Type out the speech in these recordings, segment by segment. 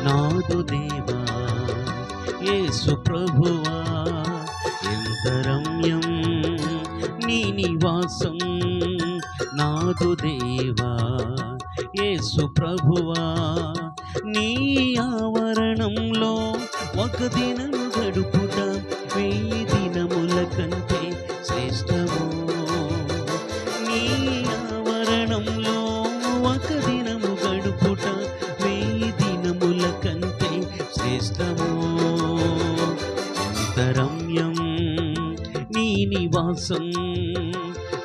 నాదు దేవా యేసు ప్రభువా, ఎంత రమ్యం నీ నివాసం నాదు దేవా యేసు ప్రభువా. నీ ఆవరణంలో ఒక దినము గడుపుట 1000 దినముల కంటే శ్రేష్టము. నీ ఆవరణంలో ఒక దినము గడుపుట 1000 దినముల కంటే శ్రేష్టము. ఎంత రమ్యం నీ నివాసం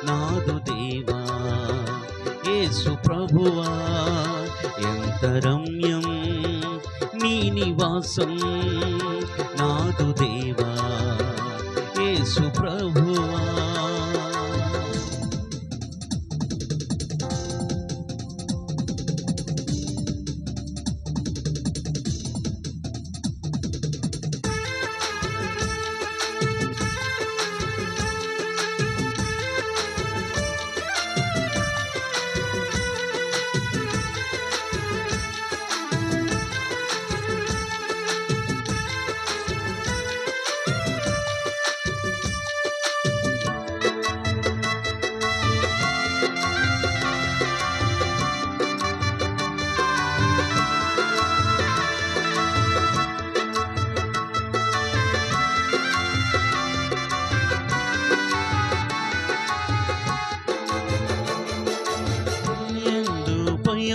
నాదు దేవా యేసు ప్రభువా, ఎంత రమ్యం నీ నివాసం నాదు దేవా యేసు ప్రభువా.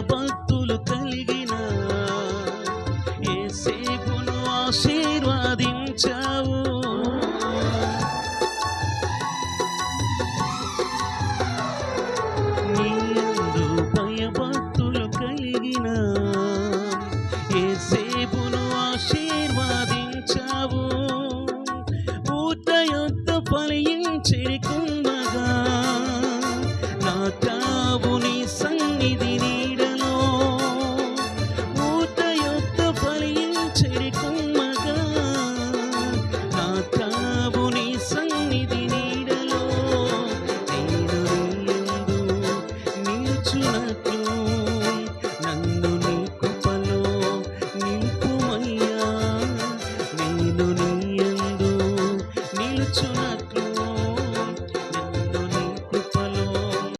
భక్తులు కలిగిన యేసేపును ఆశీర్వదించావు. నీయందు భయభక్తులు కలిగిన యేసేపును ఆశీర్వదించావు. ఊట యొద్ద ఫలించే కుంభగా నాటావు నీ సన్నిధి నీడలో. ఊట యొద్ద ఫలించే కుంభగా నాటావు నీ సన్నిధి నీడలో. నేను నీయందు నిలుచున్నట్లు నన్ను నీ కృపలో నింపుమయ్యా. నేను నీయందు నిలుచున్నట్లు